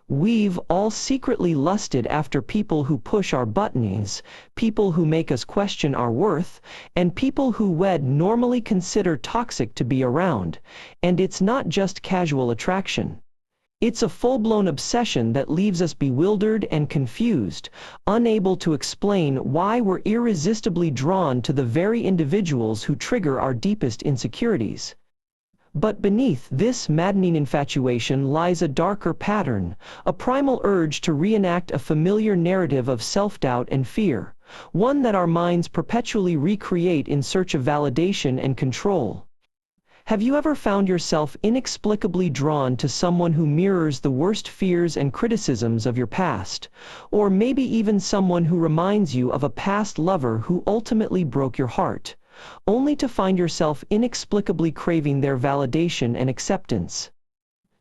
We've all secretly lusted after people who push our buttons, people who make us question our worth, and people who we'd normally consider toxic to be around. And it's not just casual attraction. It's a full-blown obsession that leaves us bewildered and confused, unable to explain why we're irresistibly drawn to the very individuals who trigger our deepest insecurities. But beneath this maddening infatuation lies a darker pattern, a primal urge to reenact a familiar narrative of self-doubt and fear, one that our minds perpetually recreate in search of validation and control. Have you ever found yourself inexplicably drawn to someone who mirrors the worst fears and criticisms of your past, or maybe even someone who reminds you of a past lover who ultimately broke your heart, only to find yourself inexplicably craving their validation and acceptance?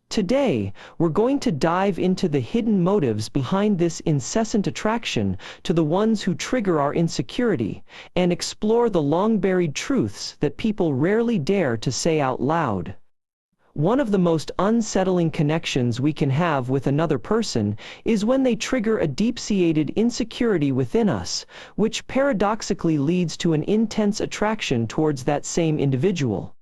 Today, we're going to dive into the hidden motives behind this incessant attraction to the ones who trigger our insecurity, and explore the long-buried truths that people rarely dare to say out loud. One of the most unsettling connections we can have with another person is when they trigger a deep-seated insecurity within us, which paradoxically leads to an intense attraction towards that same individual.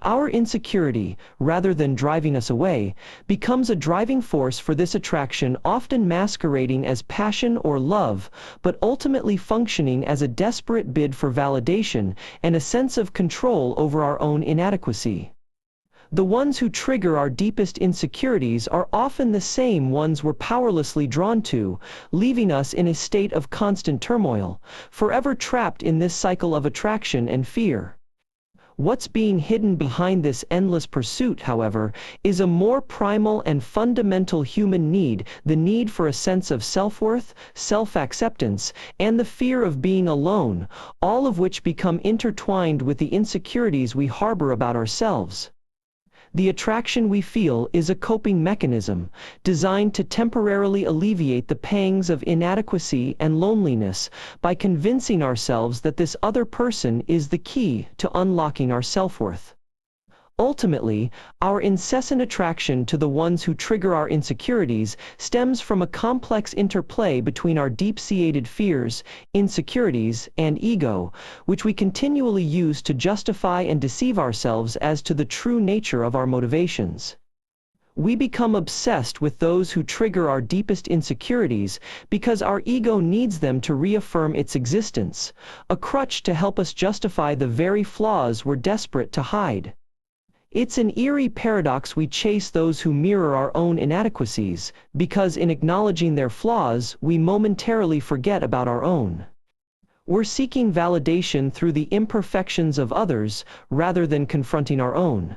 Our insecurity, rather than driving us away, becomes a driving force for this attraction, often masquerading as passion or love, but ultimately functioning as a desperate bid for validation and a sense of control over our own inadequacy. The ones who trigger our deepest insecurities are often the same ones we're powerlessly drawn to, leaving us in a state of constant turmoil, forever trapped in this cycle of attraction and fear. What's being hidden behind this endless pursuit, however, is a more primal and fundamental human need, the need for a sense of self-worth, self-acceptance, and the fear of being alone, all of which become intertwined with the insecurities we harbor about ourselves. The attraction we feel is a coping mechanism, designed to temporarily alleviate the pangs of inadequacy and loneliness by convincing ourselves that this other person is the key to unlocking our self-worth. Ultimately, our incessant attraction to the ones who trigger our insecurities stems from a complex interplay between our deep-seated fears, insecurities, and ego, which we continually use to justify and deceive ourselves as to the true nature of our motivations. We become obsessed with those who trigger our deepest insecurities because our ego needs them to reaffirm its existence, a crutch to help us justify the very flaws we're desperate to hide. It's an eerie paradox. We chase those who mirror our own inadequacies, because in acknowledging their flaws, we momentarily forget about our own. We're seeking validation through the imperfections of others, rather than confronting our own.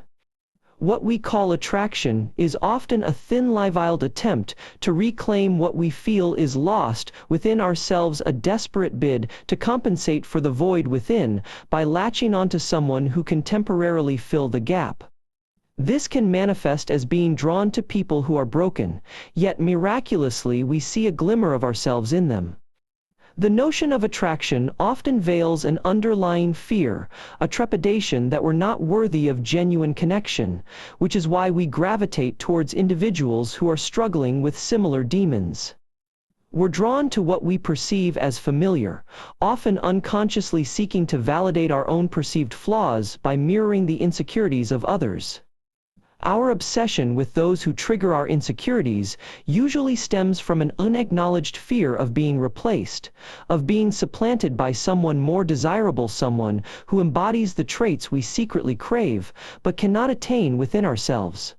What we call attraction is often a thin-lived attempt to reclaim what we feel is lost within ourselves, a desperate bid to compensate for the void within by latching onto someone who can temporarily fill the gap. This can manifest as being drawn to people who are broken, yet miraculously we see a glimmer of ourselves in them. The notion of attraction often veils an underlying fear, a trepidation that we're not worthy of genuine connection, which is why we gravitate towards individuals who are struggling with similar demons. We're drawn to what we perceive as familiar, often unconsciously seeking to validate our own perceived flaws by mirroring the insecurities of others. Our obsession with those who trigger our insecurities usually stems from an unacknowledged fear of being replaced, of being supplanted by someone more desirable, someone who embodies the traits we secretly crave, but cannot attain within ourselves.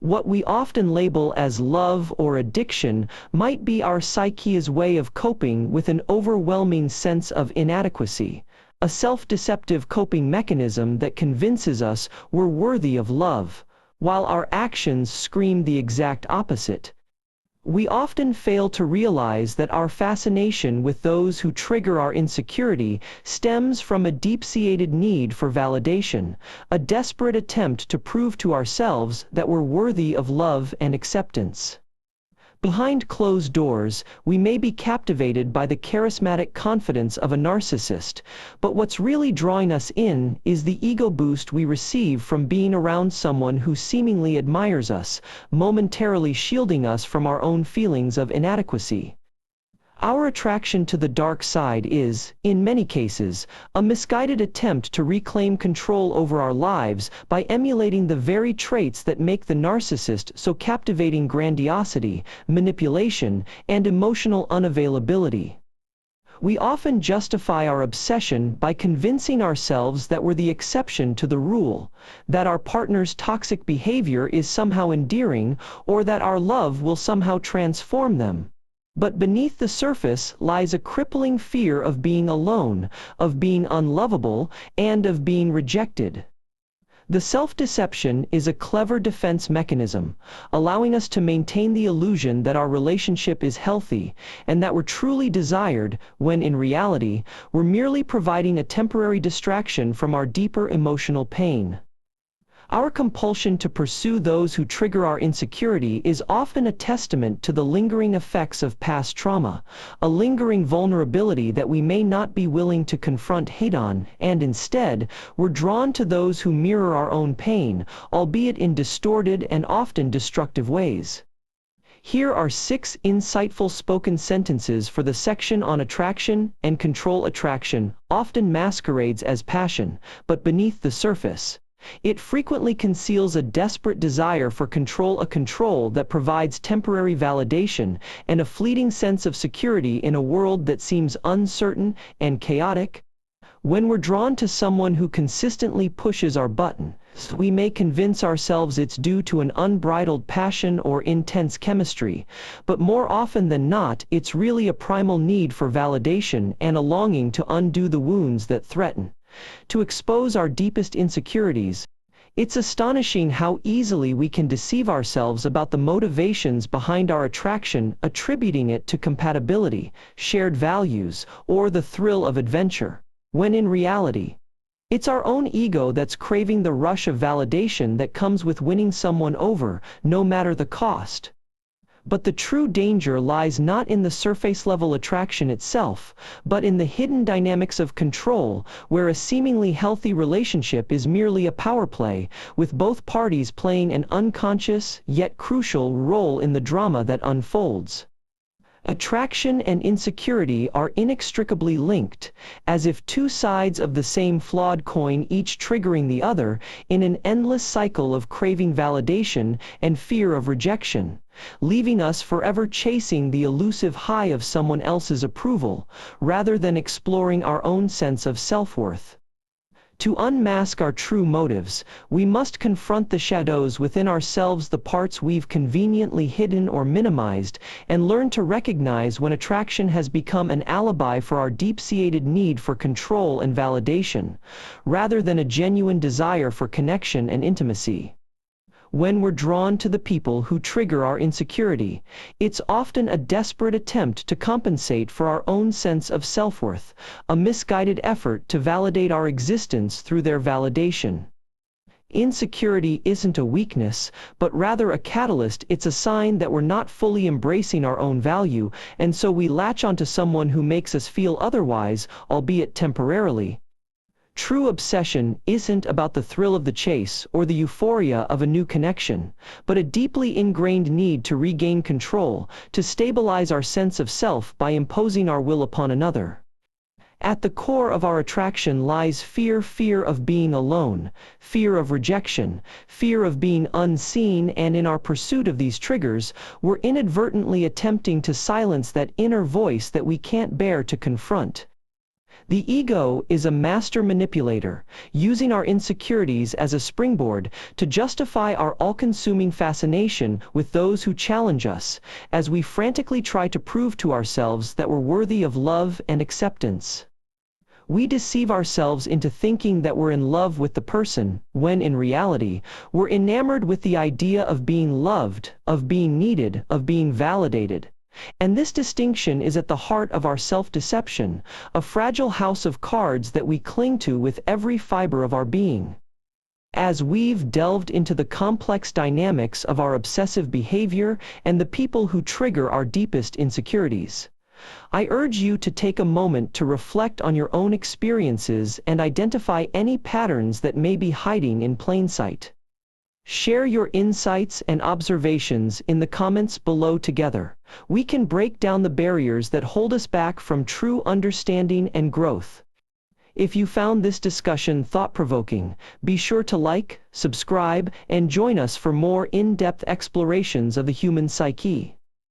What we often label as love or addiction might be our psyche's way of coping with an overwhelming sense of inadequacy, a self-deceptive coping mechanism that convinces us we're worthy of love, while our actions scream the exact opposite. We often fail to realize that our fascination with those who trigger our insecurity stems from a deep-seated need for validation, a desperate attempt to prove to ourselves that we're worthy of love and acceptance. Behind closed doors, we may be captivated by the charismatic confidence of a narcissist, but what's really drawing us in is the ego boost we receive from being around someone who seemingly admires us, momentarily shielding us from our own feelings of inadequacy. Our attraction to the dark side is, in many cases, a misguided attempt to reclaim control over our lives by emulating the very traits that make the narcissist so captivating: grandiosity, manipulation, and emotional unavailability. We often justify our obsession by convincing ourselves that we're the exception to the rule, that our partner's toxic behavior is somehow endearing, or that our love will somehow transform them. But beneath the surface lies a crippling fear of being alone, of being unlovable, and of being rejected. The self-deception is a clever defense mechanism, allowing us to maintain the illusion that our relationship is healthy and that we're truly desired, when in reality, we're merely providing a temporary distraction from our deeper emotional pain. Our compulsion to pursue those who trigger our insecurity is often a testament to the lingering effects of past trauma, a lingering vulnerability that we may not be willing to confront head-on, and instead, we're drawn to those who mirror our own pain, albeit in distorted and often destructive ways. Here are 6 insightful spoken sentences for the section on attraction and control. Attraction often masquerades as passion, but beneath the surface, it frequently conceals a desperate desire for control, a control that provides temporary validation and a fleeting sense of security in a world that seems uncertain and chaotic. When we're drawn to someone who consistently pushes our buttons, we may convince ourselves it's due to an unbridled passion or intense chemistry, but more often than not, it's really a primal need for validation and a longing to undo the wounds that threaten to expose our deepest insecurities. It's astonishing how easily we can deceive ourselves about the motivations behind our attraction, attributing it to compatibility, shared values, or the thrill of adventure, when in reality, it's our own ego that's craving the rush of validation that comes with winning someone over, no matter the cost. But the true danger lies not in the surface-level attraction itself, but in the hidden dynamics of control, where a seemingly healthy relationship is merely a power play, with both parties playing an unconscious, yet crucial, role in the drama that unfolds. Attraction and insecurity are inextricably linked, as if two sides of the same flawed coin, each triggering the other, in an endless cycle of craving validation and fear of rejection, leaving us forever chasing the elusive high of someone else's approval, rather than exploring our own sense of self-worth. To unmask our true motives, we must confront the shadows within ourselves, the parts we've conveniently hidden or minimized, and learn to recognize when attraction has become an alibi for our deep-seated need for control and validation, rather than a genuine desire for connection and intimacy. When we're drawn to the people who trigger our insecurity, it's often a desperate attempt to compensate for our own sense of self-worth, a misguided effort to validate our existence through their validation. Insecurity isn't a weakness, but rather a catalyst. It's a sign that we're not fully embracing our own value, and so we latch onto someone who makes us feel otherwise, albeit temporarily. True obsession isn't about the thrill of the chase or the euphoria of a new connection, but a deeply ingrained need to regain control, to stabilize our sense of self by imposing our will upon another. At the core of our attraction lies fear of being alone, fear of rejection, fear of being unseen, and in our pursuit of these triggers, we're inadvertently attempting to silence that inner voice that we can't bear to confront. The ego is a master manipulator, using our insecurities as a springboard to justify our all-consuming fascination with those who challenge us, as we frantically try to prove to ourselves that we're worthy of love and acceptance. We deceive ourselves into thinking that we're in love with the person, when in reality, we're enamored with the idea of being loved, of being needed, of being validated. And this distinction is at the heart of our self-deception, a fragile house of cards that we cling to with every fiber of our being. as we've delved into the complex dynamics of our obsessive behavior and the people who trigger our deepest insecurities. I urge you to take a moment to reflect on your own experiences and identify any patterns that may be hiding in plain sight. Share your insights and observations in the comments below together. We can break down the barriers that hold us back from true understanding and growth. If you found this discussion thought-provoking, be sure to like, subscribe, and join us for more in-depth explorations of the human psyche.